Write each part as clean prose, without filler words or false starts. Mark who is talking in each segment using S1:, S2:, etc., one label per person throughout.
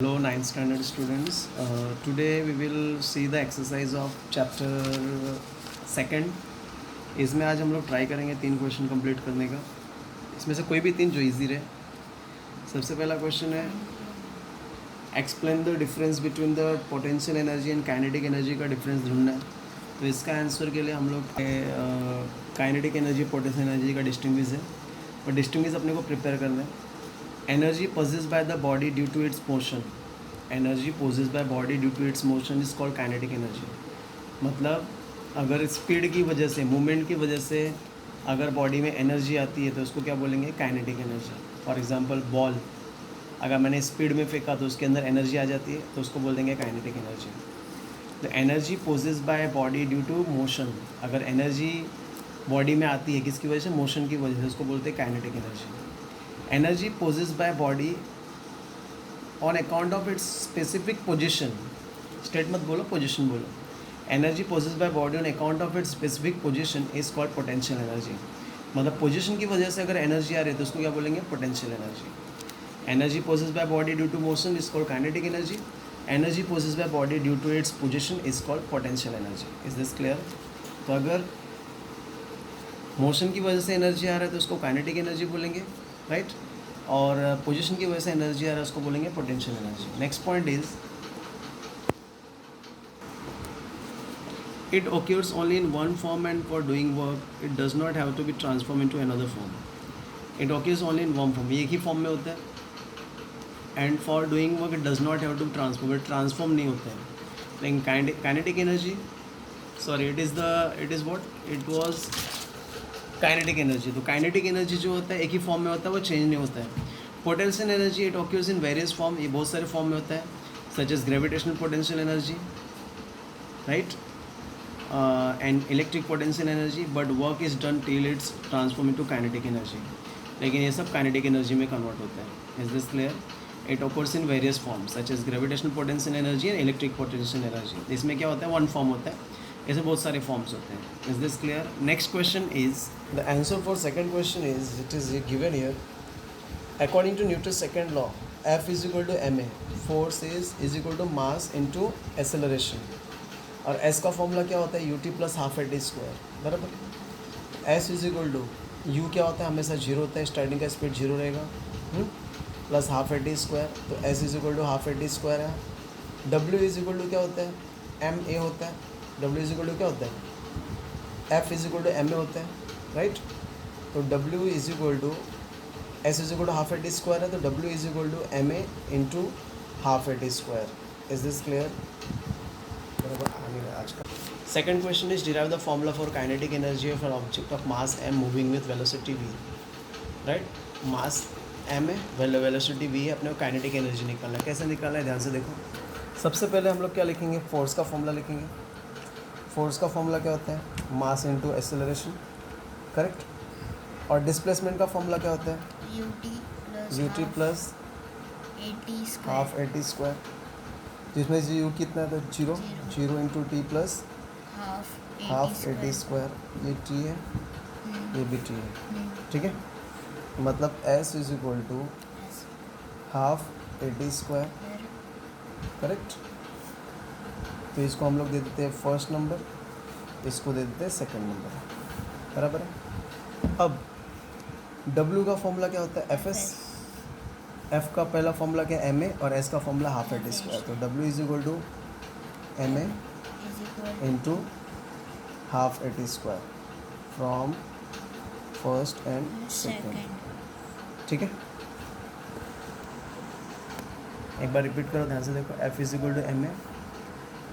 S1: Hello, ninth standard students. Today we will see the exercise of chapter second. इसमें आज हम लोग try करेंगे 3 क्वेश्चन कंप्लीट करने का. इसमें से कोई भी 3 जो इजी रहे. सबसे पहला क्वेश्चन है explain the difference between the potential energy and kinetic energy का डिफरेंस ढूंढना है. तो इसका आंसर के लिए हम लोग काइनेटिक एनर्जी पोटेंशियल एनर्जी का डिस्टिंग्विश है और डिस्टिंग्विश अपने को प्रिपेयर करना है. Energy possess by the body due to its motion. Energy possess by body due to its motion is called kinetic energy. मतलब अगर स्पीड की वजह से, मूवमेंट की वजह से अगर बॉडी में एनर्जी आती है तो उसको क्या बोलेंगे? Kinetic energy. For example ball अगर मैंने स्पीड में फेंका तो उसके अंदर एनर्जी आ जाती है तो उसको बोल देंगे काइनेटिक एनर्जी. तो energy possess by body due to motion. अगर एनर्जी बॉडी में आती है किसकी वजह से? मोशन की वजह से, उसको बोलते हैं kinetic energy. Energy possess by body on account of its specific position. State मत बोलो, पोजिशन बोलो. Energy possess by body on account of its specific position is called potential energy. मतलब पोजिशन की वजह से अगर एनर्जी आ रही है तो उसको क्या बोलेंगे? Potential energy. Energy possess by body due to motion is called kinetic energy. Energy possess by body due to its position is called potential energy. Is this clear? तो अगर मोशन की वजह से एनर्जी आ रहा है तो उसको काइनेटिक एनर्जी बोलेंगे, राइट? और पोजीशन की वजह से एनर्जी आ रहा है उसको बोलेंगे potential energy. Next point is it occurs only in one form and for doing work it does not have to be transformed into another form. It occurs only in one form. एक ही form में होता है and for doing work it does not have to transform. It transform नहीं होता है. लेकिन kinetic energy, sorry, it is what it was kinetic energy. तो kinetic energy जो होता है एक ही फॉर्म में होता है, वो चेंज नहीं होता है. Potential energy it occurs in various form. ये बहुत सारे फॉर्म में होता है, such as gravitational potential energy, right, and electric potential energy. But work is done till it's transform into kinetic energy. लेकिन ये सब काइनेटिक एनर्जी में कन्वर्ट होता है. Is this clear? It occurs in various form such as gravitational potential energy and electric potential energy. इसमें क्या होता है? वन फॉर्म होता है. ऐसे बहुत सारे फॉर्म्स होते हैं. Is this clear? Next question is the answer for second question is it is given here according to Newton second law F is equal to M a. Force is equal to mass into acceleration. और S का formula क्या होता है? UT plus half A T square. बराबर. S is equal to u क्या होता है? हमेशा जीरो होता है, स्टार्टिंग का स्पीड जीरो रहेगा, plus half A T square. तो s is equal to half A T square है. डब्ल्यू इज इक्वल टू क्या होता है? एम ए होता है. डब्ल्यू इज इक्वल टू क्या होता है? F is equal to M A होता है, राइट? तो W is equal to S is equal to half A T square है, तो W is equal to M A into half A T square. Is this clear? आज का second question is derive the formula for kinetic energy of an object of mass M moving with velocity V. Right, mass M है, velocity V है, अपने को kinetic energy निकालना है. कैसे निकालना है? ध्यान से देखो. सबसे पहले हम लोग क्या लिखेंगे? फोर्स का फॉर्मूला लिखेंगे. फोर्स का फॉर्मूला क्या होता है? Mass into acceleration, correct. और डिस्प्लेसमेंट का फॉर्मूला क्या होता है? UT plus half A T square. जिसमें से यू कितना है? तो zero. Zero into T plus half A T square. ये टी है, ये भी टी है, ठीक है. मतलब S is equal to half A T square, correct. तो इसको हम लोग दे देते हैं फर्स्ट नंबर, इसको दे देते हैं सेकंड नंबर, बराबर है. अब W का फॉर्मूला क्या होता है? F S. एफ का पहला फॉर्मूला क्या है? M A. और एस का formula half A T square. तो W is equal to M A into half A T square from first and second, ठीक है. एक बार रिपीट करो, ध्यान से देखो. F is equal to M A,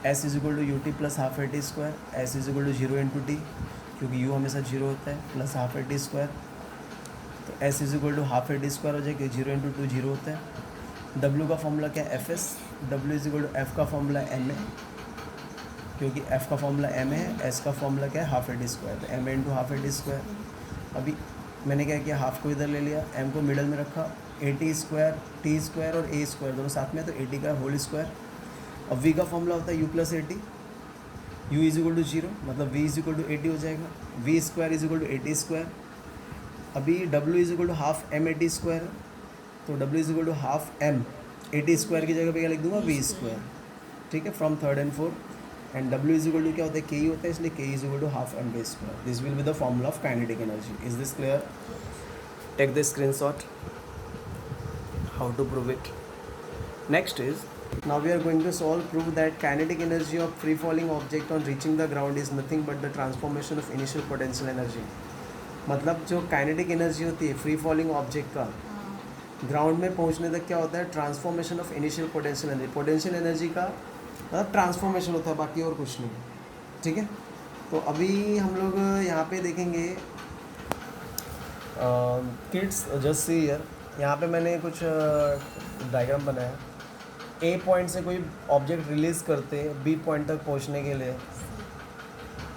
S1: S is equal to U T plus half A T square. S is equal to zero into T, क्योंकि U हमेशा जीरो होता है, plus half A T square. तो s is equal to half A T square हो जाएगा, zero into two zero होता है. W का फॉर्मूला क्या है? F S. W is equal to F का फॉर्मूला एम ए, क्योंकि एफ का फॉर्मूला एम ए है. एस का फॉर्मूला क्या है? Half A T square. तो m A into half A T square. अभी मैंने क्या किया? हाफ को इधर ले लिया, एम को मिडल में रखा. A T square, t square और ए स्क्वायर दोनों साथ में, तो ए टी का होल स्क्वायर. अब वी का फॉर्मूला होता है u plus a t. U is equal to zero, मतलब v is equal to a t हो जाएगा. V square is equal to a T square. अभी डब्ल्यू is equal to half m a T square, तो W is equal to half M 80 square की जगह पे क्या लिख दूंगा वी स्क्वायर, ठीक है, from third and fourth. And W is equal to क्या होता है, के ई होता है, इसलिए K E is equal to half M V square. This will be the formula of kinetic energy. Is this clear? Take the screenshot how to prove it. Next is, now we are going to prove that kinetic energy of free falling object on reaching the ground is nothing but the transformation of initial potential energy. मतलब जो kinetic energy होती है free falling object का ground में पहुंचने तक क्या होता है, transformation of initial potential energy. Potential energy का मतलब ट्रांसफॉर्मेशन होता है, बाकी और कुछ नहीं, ठीक है। तो अभी हम लोग यहाँ पे देखेंगे किड्स जस्ट सी हियर, यहाँ पे मैंने कुछ डायग्राम बनाया। ए पॉइंट से कोई ऑब्जेक्ट रिलीज़ करते बी पॉइंट तक पहुँचने के लिए,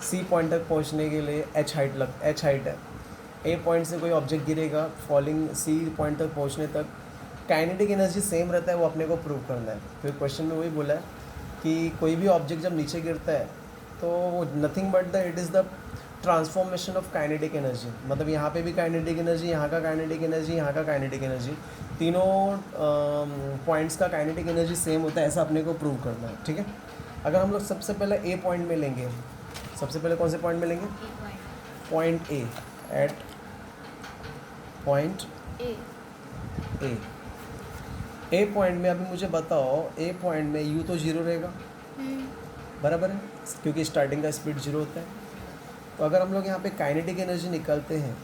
S1: सी पॉइंट तक पहुँचने के लिए एच हाइट है। ए पॉइंट से कोई ऑब्जेक्ट गिरेगा फॉलिंग सी पॉइंट तक पहुँचने तक, काइनेटिक एनर्जी सेम रहता है, वो अपने को प्रूव करना है। फिर क्वेश्चन में वही बोला है कि कोई भी ऑब्जेक्ट जब नीचे गिरता है तो वो nothing but the it is the transformation of kinetic energy. मतलब यहाँ पे भी काइनेटिक एनर्जी, यहाँ का काइनेटिक एनर्जी, यहाँ का काइनेटिक एनर्जी, तीनों पॉइंट्स का काइनेटिक एनर्जी सेम होता है, ऐसा अपने को प्रूव करना है, ठीक है। अगर हम लोग सबसे पहले ए पॉइंट में लेंगे, सबसे पहले कौन से पॉइंट में लेंगे, point A, at point A point में अभी मुझे बताओ, ए पॉइंट में यू तो जीरो रहेगा, बराबर है, क्योंकि स्टार्टिंग का स्पीड जीरो होता है। तो अगर हम लोग यहाँ पे काइनेटिक एनर्जी निकालते हैं,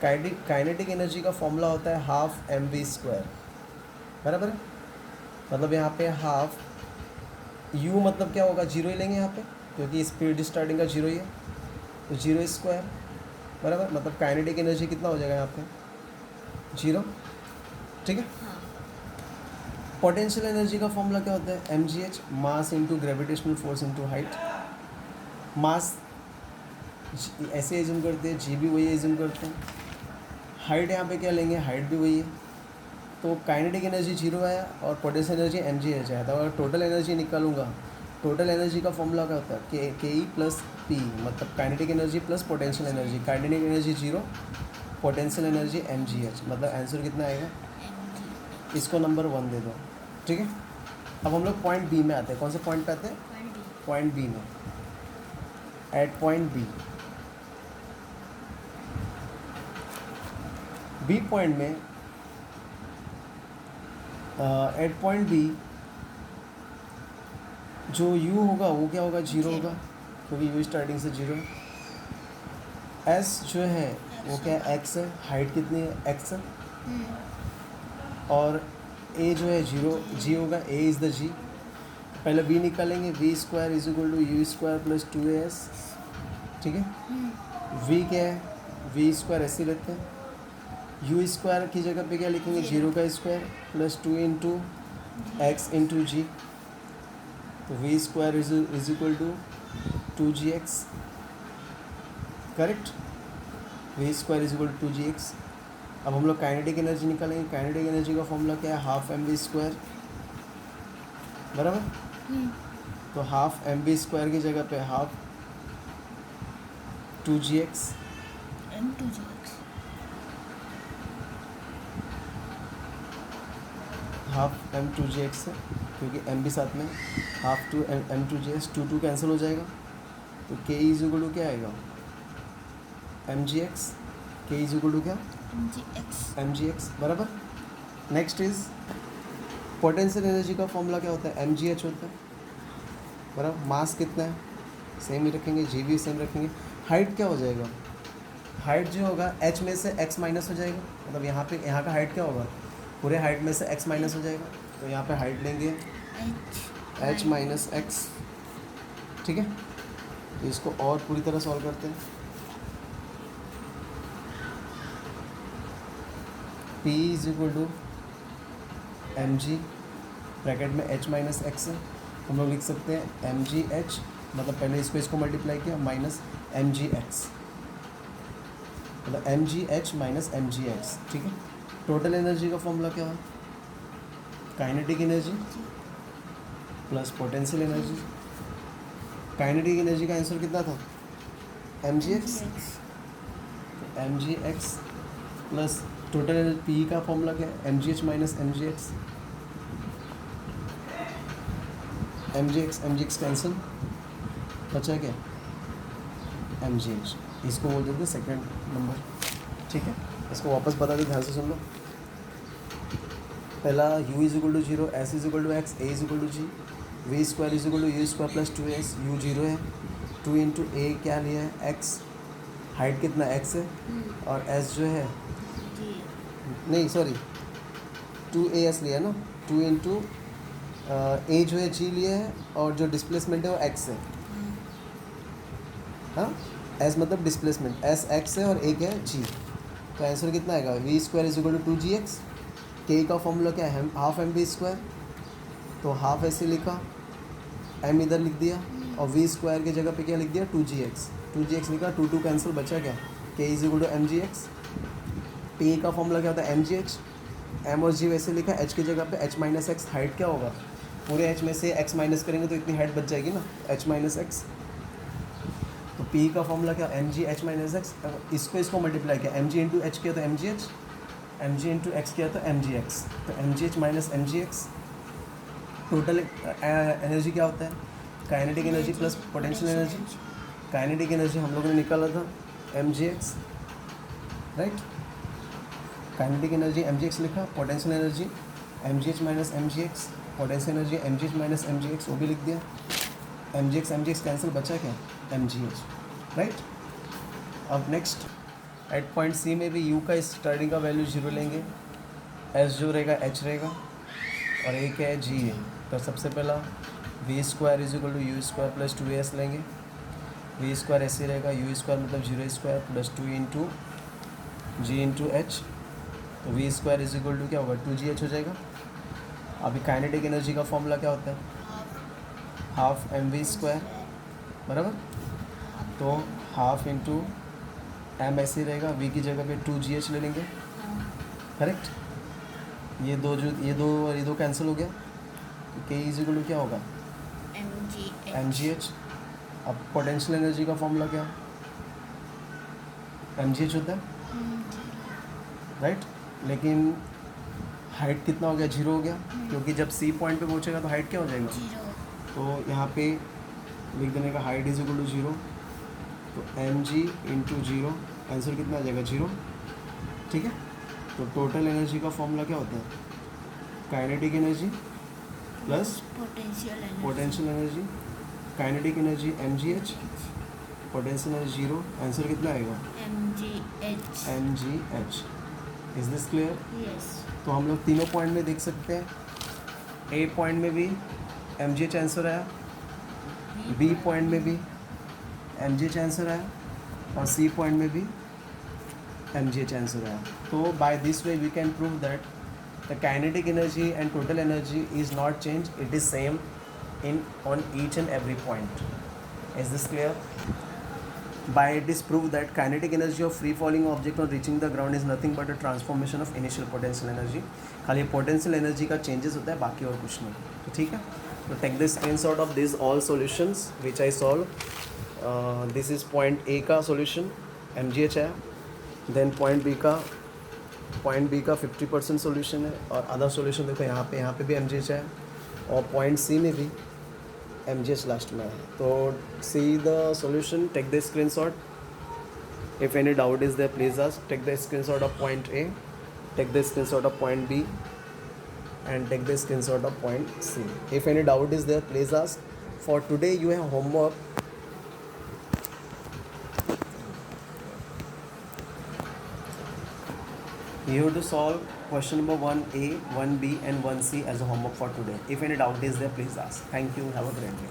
S1: काइनेटिक एनर्जी का फॉर्मूला होता है हाफ एम वी स्क्वायर, बराबर है। मतलब यहाँ पे हाफ यू मतलब क्या होगा, जीरो ही लेंगे यहाँ पे, क्योंकि स्पीड स्टार्टिंग का जीरो ही है, तो जीरो स्क्वायर, बराबर। मतलब काइनेटिक एनर्जी कितना हो जाएगा यहाँ पे, जीरो, ठीक है। पोटेंशियल एनर्जी का फॉर्मूला क्या होता है, M G h, mass into gravitational force into height. Mass ऐसे एज्यूम करते हैं, जी भी वही एज्यूम करते हैं। हाइट यहाँ पे क्या लेंगे, हाइट भी वही है। तो काइनेटिक एनर्जी जीरो आया और पोटेंशियल एनर्जी एम जी एच आया था। अगर टोटल एनर्जी निकालूंगा, टोटल एनर्जी का फॉर्मूला क्या होता है, के ई प्लस पी, मतलब kinetic energy plus potential energy. Kinetic energy zero, potential energy M जी एच, मतलब आंसर कितना आएगा, इसको नंबर 1 दे दो, ठीक है। अब हम लोग पॉइंट बी में आते हैं। कौन से पॉइंट पे आते हैं, पॉइंट बी में। एट पॉइंट बी पॉइंट में, एट पॉइंट बी जो u होगा वो क्या होगा, जीरो होगा, क्योंकि u स्टार्टिंग से जीरो है। s जो है वो क्या है, x है, हाइट कितनी है, x है। और a जो है जीरो, g होगा, a इज़ द g। पहले v निकालेंगे, v square is equal to you square plus 2as, ठीक है। v क्या है, v स्क्वायर ऐसे लेते हैं, यू स्क्वायर की जगह पे क्या लिखेंगे, जीरो का square plus 2 into x into g. तो v square is equal to 2gx, correct. V square is equal to 2gx। अब हम लोग काइनेटिक एनर्जी निकालेंगे। काइनेटिक एनर्जी का फॉर्मूला क्या है, हाफ एम वी स्क्वायर, बराबर। तो हाफ एम वी स्क्वायर की जगह पे half 2gx, half M 2gx है, क्योंकि एम भी साथ में, half to M 2gx, 2 cancel हो जाएगा। तो के इज इक्वल टू क्या आएगा, एम जी एक्स, के इज इक्वल टू क्या, एम जी एक्स, बराबर। नेक्स्ट इज पोटेंशियल एनर्जी का फॉर्मूला क्या होता है, एम जी एच होता है, बराबर। मास कितना है, सेम ही रखेंगे, जी भी सेम रखेंगे। हाइट क्या हो जाएगा, हाइट जो होगा एच में से एक्स माइनस हो जाएगा, मतलब यहाँ पे यहाँ का हाइट क्या होगा, पूरे हाइट में से x माइनस हो जाएगा। तो यहाँ पे हाइट लेंगे h माइनस एक्स, ठीक है। तो इसको और पूरी तरह सॉल्व करते हैं। p is equal to M G, bracket में h माइनस एक्स है, हम लोग लिख सकते हैं एम जी एच, मतलब पहले इसको मल्टीप्लाई किया, माइनस एम जी एक्स, मतलब एम जी H minus M G X, ठीक है। टोटल एनर्जी का फॉर्मूला क्या है, kinetic energy plus potential energy. Kinetic energy का आंसर कितना था, M G X, M G X plus total energy, P का फॉर्मूला क्या है, M G H minus M G X, M G X cancel, बचा क्या, एम जी H, इसको बोल देते सेकेंड नंबर। ठीक है, इसको वापस बता दे, ध्यान से सुन लो। पहला u is equal to zero, S is equal to X, A is equal to G, V square is equal to you square plus two S, U zero है, टू इंटू ए क्या लिया है, एक्स, हाइट कितना x है, और S जो है, नहीं सॉरी, टू ए एस लिया है ना, टू इंटू ए जो है जी लिया है, और जो डिस्प्लेसमेंट है वो एक्स है। हाँ, एस मतलब डिस्प्लेसमेंट, एस एक्स है और एक है जी, तो आंसर कितना आएगा, V square is equal to two G X, K का फॉर्मूला क्या है, हाफ एम वी स्क्वायर, तो हाफ ऐसे लिखा, एम इधर लिख दिया, और वी स्क्वायर की जगह पे क्या लिख दिया, टू जी एक्स लिखा, टू टू कैंसिल, बचा क्या, K is equal to M G X, P का फॉर्मूला क्या होता है, एम जी एच, एम और जी वैसे लिखा, एच की जगह पे एच माइनस एक्स, हाइट क्या होगा, पूरे एच में से एक्स माइनस करेंगे तो इतनी हाइट बच जाएगी ना, एच माइनस एक्स, तो पी का फॉर्मूला क्या, एम जी एच माइनस एक्स, इसको मल्टीप्लाई किया, एम जी इंटू एच किया तो एम जी एच, एम जी इंटू एक्स किया तो एम जी एक्स, तो M G H minus M G X, total energy क्या होता है, kinetic energy plus potential energy, kinetic energy हम लोगों ने निकाला था M G X, right, kinetic energy M G X लिखा, पोटेंशियल एनर्जी एम जी H minus M G X, potential energy M जी H minus M G X, वो भी लिख दिया, एम जी एक्स कैंसिल, बचा क्या, एम जी एच, राइट। अब next eight point सी में भी यू का स्टार्टिंग का वैल्यू जीरो लेंगे, एस जो रहेगा एच रहेगा, और एक है जी है, तो सबसे पहला v square is equal to you square plus two s लेंगे, वी स्क्वायर ऐसे रहेगा, यू स्क्वायर मतलब zero square plus two into g into h, तो v square is equal to क्या होगा, टू जी एच हो जाएगा। अभी काइनेटिक एनर्जी का फॉर्मूला क्या होता है, हाफ एम वी स्क्वायर, बराबर, तो हाफ इंटू एम ऐसे रहेगा, वी की जगह पे टू जी एच ले लेंगे, करेक्ट, ये दो कैंसिल हो गया, तो के इज इक्वल टू क्या होगा, एम जी एच। अब पोटेंशियल एनर्जी का फॉर्मूला क्या, एम जी एच होता है, राइट, लेकिन हाइट कितना हो गया, जीरो हो गया, क्योंकि जब सी पॉइंट पे पहुंचेगा तो हाइट क्या हो जाएगा, तो यहाँ पे लिख देने का height is equal to zero, तो M G into zero, answer कितना आ जाएगा, जीरो, ठीक है। तो टोटल एनर्जी का फॉर्मूला क्या होता है, kinetic energy plus potential energy, kinetic energy M जी H, potential energy zero, answer कितना आएगा, M ji H. Is this clear, तो हम लोग तीनों पॉइंट में देख सकते हैं, ए पॉइंट में भी एम जी एच आंसर आया, बी पॉइंट में भी एम जी एच आंसर आया, और सी पॉइंट में भी एम जी एच आंसर आया। तो by this way we can prove that the kinetic energy and total energy is not change, it is same in on each and every point. Is this clear? By it is proved that kinetic energy of free falling object on reaching the ground is nothing but a transformation of initial potential energy. खाली potential energy का changes होता है, बाकी और कुछ नहीं, तो ठीक है। तो take the screenshot of these all solutions which I solved. This is point A का solution, MGH है, then point B का 50% solution है, और other solution देखो यहाँ पे भी MGH है, और point C में भी MGH लास्ट में है। तो see the solution, take the screenshot, if any doubt is there please ask, take the screenshot of point A, take the screenshot of point B, and take the screenshot of point C. If any doubt is there please ask. For today you have homework, you have to solve question number 1A, 1B and 1C as a homework for today. If any doubt is there, please ask. Thank you. Have a great day.